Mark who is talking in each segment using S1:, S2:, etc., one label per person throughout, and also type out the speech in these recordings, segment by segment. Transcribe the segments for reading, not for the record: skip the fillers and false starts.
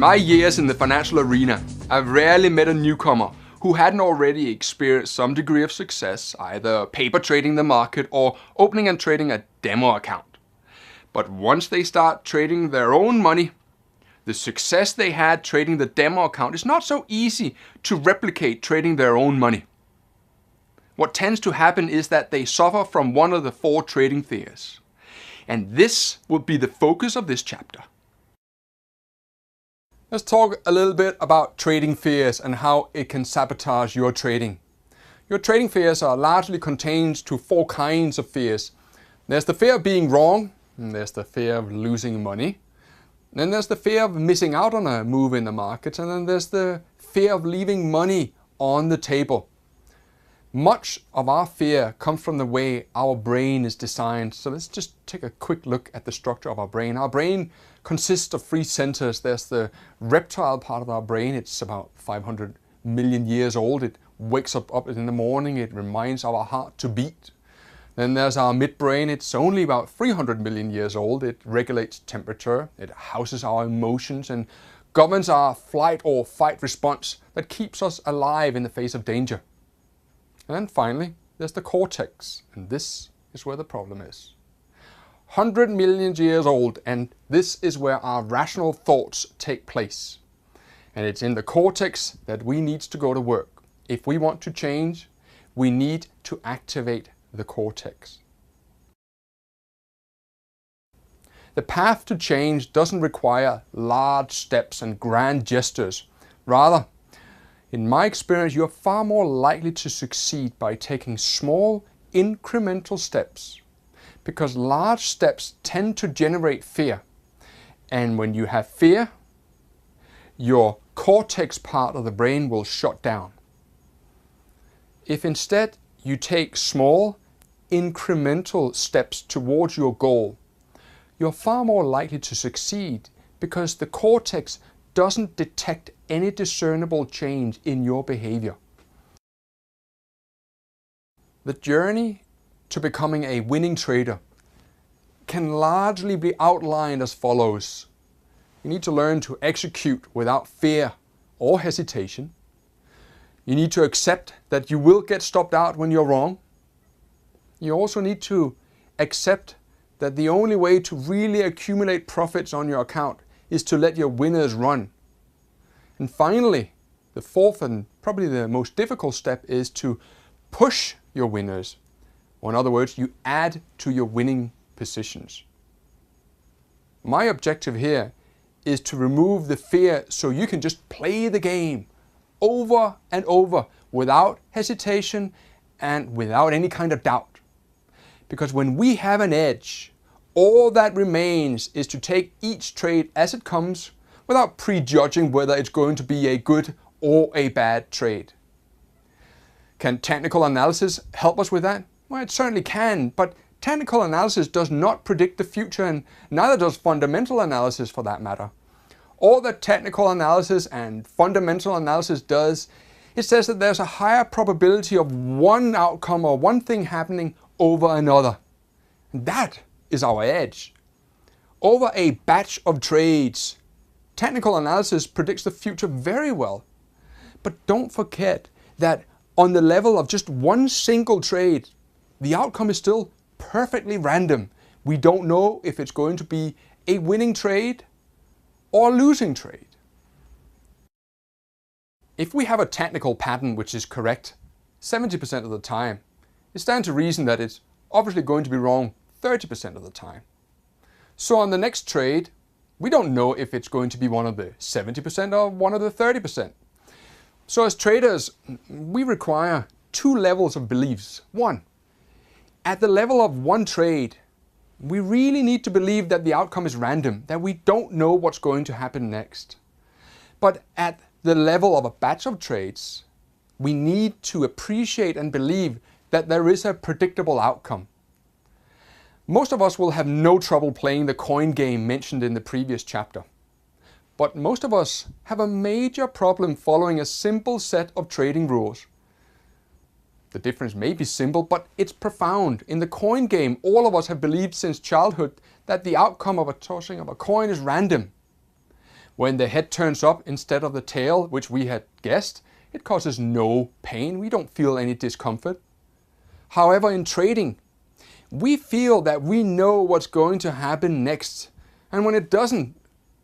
S1: my years in the financial arena, I've rarely met a newcomer who hadn't already experienced some degree of success, either paper trading the market or opening and trading a demo account. But once they start trading their own money, the success they had trading the demo account is not so easy to replicate trading their own money. What tends to happen is that they suffer from one of the 4 trading fears. And this will be the focus of this chapter. Let's talk a little bit about trading fears and how it can sabotage your trading. Your trading fears are largely contained to 4 kinds of fears. There's the fear of being wrong, and there's the fear of losing money. Then there's the fear of missing out on a move in the market, and then there's the fear of leaving money on the table. Much of our fear comes from the way our brain is designed. So let's just take a quick look at the structure of our brain. Our brain consists of 3 centers. There's the reptile part of our brain. It's about 500 million years old. It wakes up in the morning. It reminds our heart to beat. Then there's our midbrain. It's only about 300 million years old. It regulates temperature. It houses our emotions and governs our flight or fight response that keeps us alive in the face of danger. And finally, there's the cortex, and this is where the problem is. 100 million years old, and this is where our rational thoughts take place. And it's in the cortex that we need to go to work. If we want to change, we need to activate the cortex. The path to change doesn't require large steps and grand gestures. Rather, in my experience, you're far more likely to succeed by taking small, incremental steps, because large steps tend to generate fear. And when you have fear, your cortex part of the brain will shut down. If instead you take small, incremental steps towards your goal, you're far more likely to succeed because the cortex doesn't detect any discernible change in your behavior. The journey to becoming a winning trader can largely be outlined as follows. You need to learn to execute without fear or hesitation. You need to accept that you will get stopped out when you're wrong. You also need to accept that the only way to really accumulate profits on your account is to let your winners run. And finally, the 4th and probably the most difficult step is to push your winners. Or in other words, you add to your winning positions. My objective here is to remove the fear so you can just play the game over and over without hesitation and without any kind of doubt. Because when we have an edge, all that remains is to take each trade as it comes without prejudging whether it's going to be a good or a bad trade. Can technical analysis help us with that? Well, it certainly can, but technical analysis does not predict the future, and neither does fundamental analysis for that matter. All that technical analysis and fundamental analysis does, it says that there's a higher probability of one outcome or one thing happening over another. And that is our edge. Over a batch of trades, technical analysis predicts the future very well. But don't forget that on the level of just one single trade, the outcome is still perfectly random. We don't know if it's going to be a winning trade or a losing trade. If we have a technical pattern which is correct 70% of the time, it stands to reason that it's obviously going to be wrong 30% of the time. So on the next trade, we don't know if it's going to be one of the 70% or one of the 30%. So as traders, we require 2 levels of beliefs. 1, at the level of one trade, we really need to believe that the outcome is random, that we don't know what's going to happen next. But at the level of a batch of trades, we need to appreciate and believe that there is a predictable outcome. Most of us will have no trouble playing the coin game mentioned in the previous chapter. But most of us have a major problem following a simple set of trading rules. The difference may be simple, but it's profound. In the coin game, all of us have believed since childhood that the outcome of a tossing of a coin is random. When the head turns up instead of the tail, which we had guessed, it causes no pain. We don't feel any discomfort. However, in trading, we feel that we know what's going to happen next. And when it doesn't,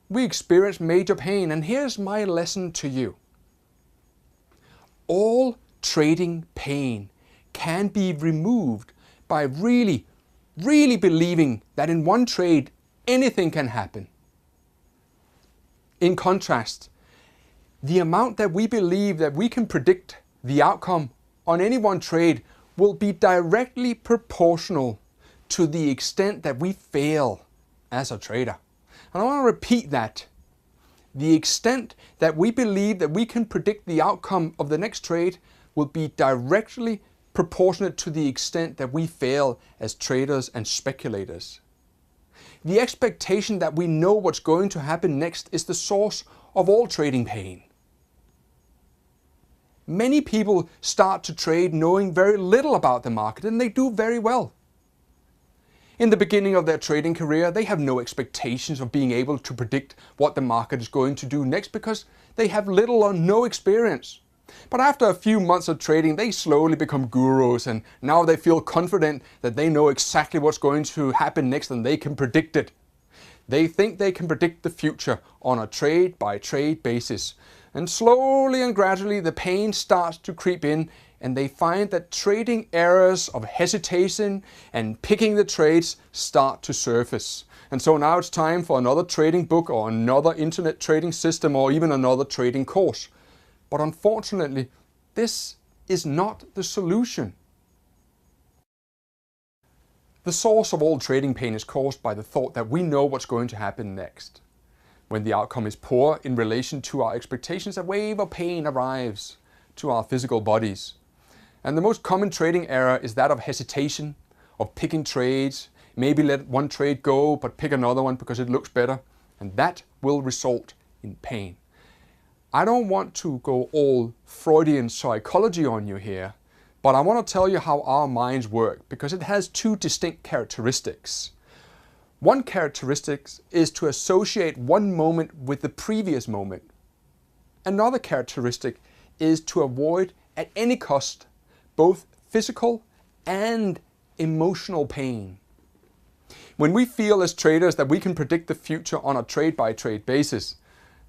S1: we experience major pain. And here's my lesson to you. All trading pain can be removed by really believing that in one trade, anything can happen. In contrast, the amount that we believe that we can predict the outcome on any one trade will be directly proportional to the extent that we fail as a trader. And I want to repeat that. The extent that we believe that we can predict the outcome of the next trade will be directly proportionate to the extent that we fail as traders and speculators. The expectation that we know what's going to happen next is the source of all trading pain. Many people start to trade knowing very little about the market, and they do very well. In the beginning of their trading career, they have no expectations of being able to predict what the market is going to do next because they have little or no experience. But after a few months of trading, they slowly become gurus, and now they feel confident that they know exactly what's going to happen next and they can predict it. They think they can predict the future on a trade-by-trade basis. And slowly and gradually the pain starts to creep in, and they find that trading errors of hesitation and picking the trades start to surface. And so now it's time for another trading book or another internet trading system or even another trading course. But unfortunately, this is not the solution. The source of all trading pain is caused by the thought that we know what's going to happen next. When the outcome is poor in relation to our expectations, a wave of pain arrives to our physical bodies. And the most common trading error is that of hesitation, of picking trades, maybe let one trade go but pick another one because it looks better, and that will result in pain. I don't want to go all Freudian psychology on you here, but I want to tell you how our minds work because it has two distinct characteristics. One characteristic is to associate one moment with the previous moment. Another characteristic is to avoid at any cost both physical and emotional pain. When we feel as traders that we can predict the future on a trade-by-trade basis,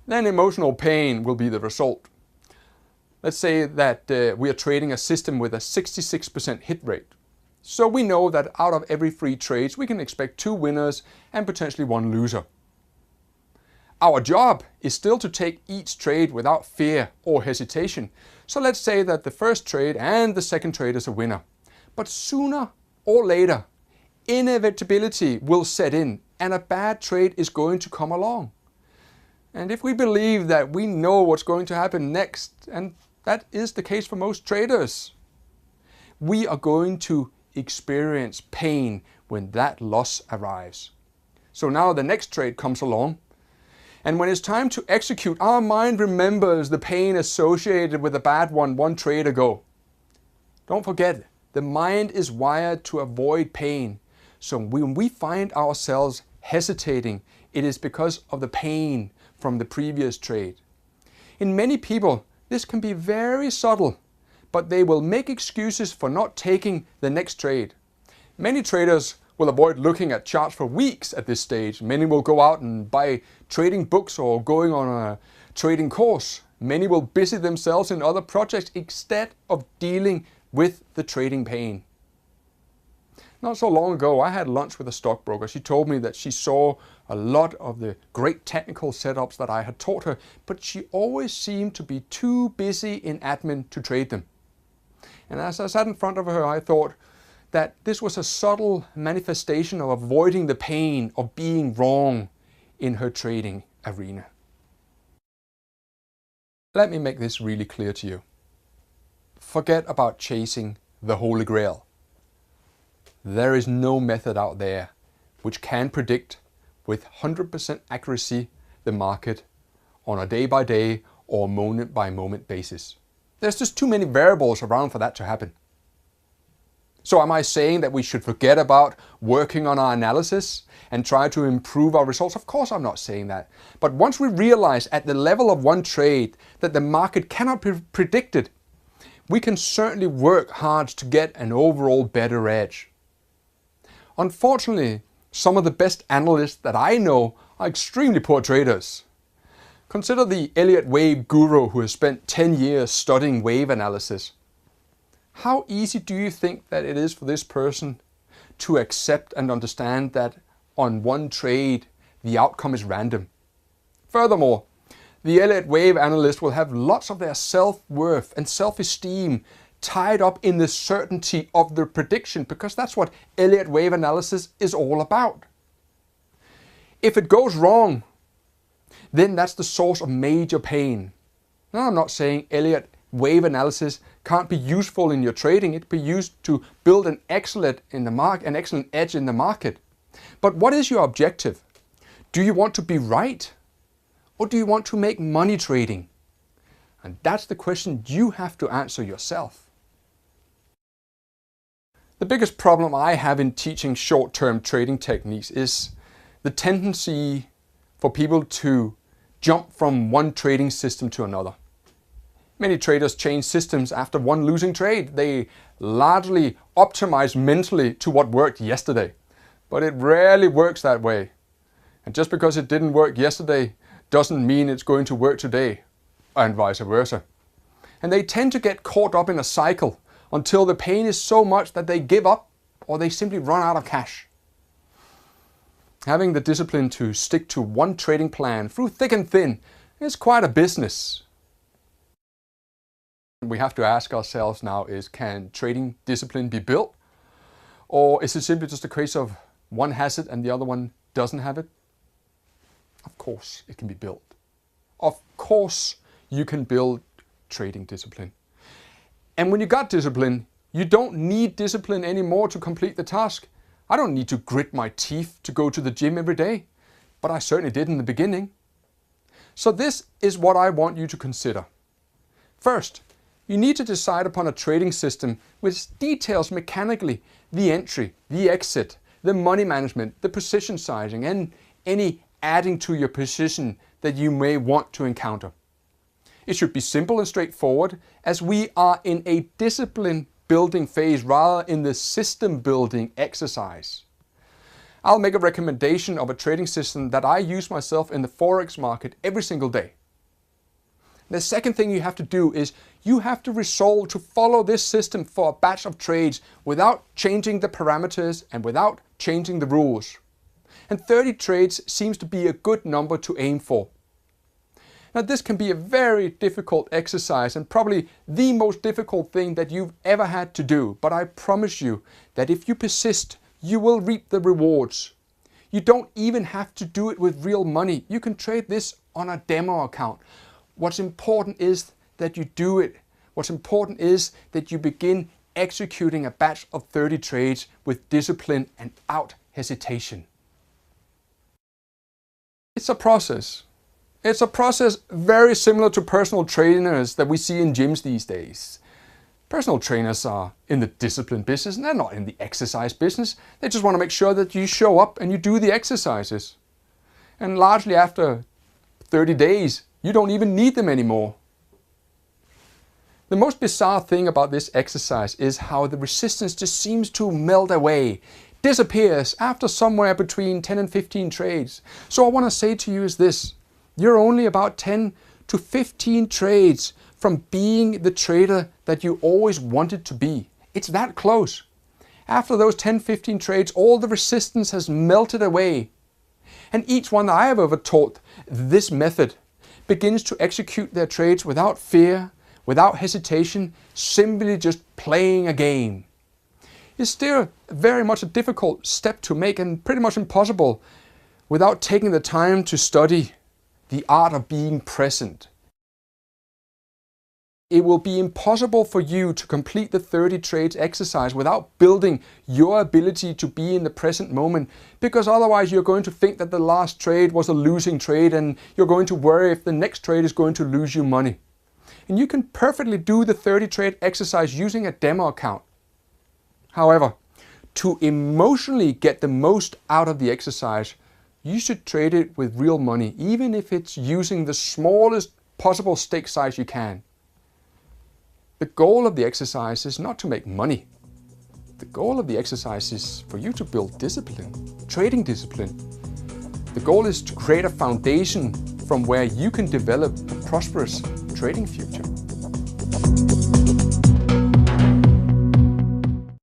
S1: then emotional pain will be the result. Let's say that we are trading a system with a 66% hit rate. So we know that out of every 3 trades, we can expect 2 winners and potentially 1 loser. Our job is still to take each trade without fear or hesitation. So let's say that the first trade and the second trade is a winner. But sooner or later, inevitability will set in and a bad trade is going to come along. And if we believe that we know what's going to happen next, and that is the case for most traders, we are going to experience pain when that loss arrives. So now the next trade comes along, and when it's time to execute, our mind remembers the pain associated with a bad one trade ago. Don't forget, the mind is wired to avoid pain. So when we find ourselves hesitating, it is because of the pain from the previous trade. In many people, this can be very subtle, but they will make excuses for not taking the next trade. Many traders will avoid looking at charts for weeks at this stage. Many will go out and buy trading books or going on a trading course. Many will busy themselves in other projects instead of dealing with the trading pain. Not so long ago, I had lunch with a stockbroker. She told me that she saw a lot of the great technical setups that I had taught her, but she always seemed to be too busy in admin to trade them. And as I sat in front of her, I thought that this was a subtle manifestation of avoiding the pain of being wrong in her trading arena. Let me make this really clear to you. Forget about chasing the Holy Grail. There is no method out there which can predict with 100% accuracy the market on a day-by-day or moment-by-moment basis. There's just too many variables around for that to happen. So am I saying that we should forget about working on our analysis and try to improve our results? Of course I'm not saying that. But once we realize at the level of one trade that the market cannot be predicted, we can certainly work hard to get an overall better edge. Unfortunately, some of the best analysts that I know are extremely poor traders. Consider the Elliott wave guru who has spent 10 years studying wave analysis. How easy do you think that it is for this person to accept and understand that on one trade the outcome is random? Furthermore, the Elliott wave analyst will have lots of their self-worth and self-esteem tied up in the certainty of the prediction, because that's what Elliott wave analysis is all about. If it goes wrong, then that's the source of major pain. Now, I'm not saying Elliott wave analysis can't be useful in your trading. It can be used to build an excellent edge in the market. But what is your objective? Do you want to be right? Or do you want to make money trading? And that's the question you have to answer yourself. The biggest problem I have in teaching short-term trading techniques is the tendency for people to jump from one trading system to another. Many traders change systems after one losing trade. They largely optimize mentally to what worked yesterday. But it rarely works that way. And just because it didn't work yesterday doesn't mean it's going to work today, and vice versa. And they tend to get caught up in a cycle until the pain is so much that they give up or they simply run out of cash. Having the discipline to stick to one trading plan through thick and thin is quite a business. We have to ask ourselves now is, can trading discipline be built? Or is it simply just a case of one has it and the other one doesn't have it? Of course it can be built. Of course you can build trading discipline. And when you got discipline, you don't need discipline anymore to complete the task. I don't need to grit my teeth to go to the gym every day, but I certainly did in the beginning. So this is what I want you to consider. First, you need to decide upon a trading system which details mechanically the entry, the exit, the money management, the position sizing, and any adding to your position that you may want to encounter. It should be simple and straightforward, as we are in a discipline building phase rather in the system building exercise. I'll make a recommendation of a trading system that I use myself in the Forex market every single day. The second thing you have to do is you have to resolve to follow this system for a batch of trades without changing the parameters and without changing the rules. And 30 trades seems to be a good number to aim for. Now this can be a very difficult exercise and probably the most difficult thing that you've ever had to do, but I promise you that if you persist, you will reap the rewards. You don't even have to do it with real money. You can trade this on a demo account. What's important is that you do it. What's important is that you begin executing a batch of 30 trades with discipline and without hesitation. It's a process. It's a process very similar to personal trainers that we see in gyms these days. Personal trainers are in the discipline business and they're not in the exercise business. They just want to make sure that you show up and you do the exercises. And largely after 30 days, you don't even need them anymore. The most bizarre thing about this exercise is how the resistance just seems to melt away, disappears after somewhere between 10 and 15 trades. So I want to say to you is this: you're only about 10 to 15 trades from being the trader that you always wanted to be. It's that close. After those 10-15 trades, all the resistance has melted away. And each one that I have ever taught this method begins to execute their trades without fear, without hesitation, simply just playing a game. It's still very much a difficult step to make and pretty much impossible without taking the time to study the art of being present. It will be impossible for you to complete the 30 trades exercise without building your ability to be in the present moment, because otherwise you're going to think that the last trade was a losing trade and you're going to worry if the next trade is going to lose you money. And you can perfectly do the 30 trade exercise using a demo account. However, to emotionally get the most out of the exercise, you should trade it with real money, even if it's using the smallest possible stake size you can. The goal of the exercise is not to make money. The goal of the exercise is for you to build discipline, trading discipline. The goal is to create a foundation from where you can develop a prosperous trading future.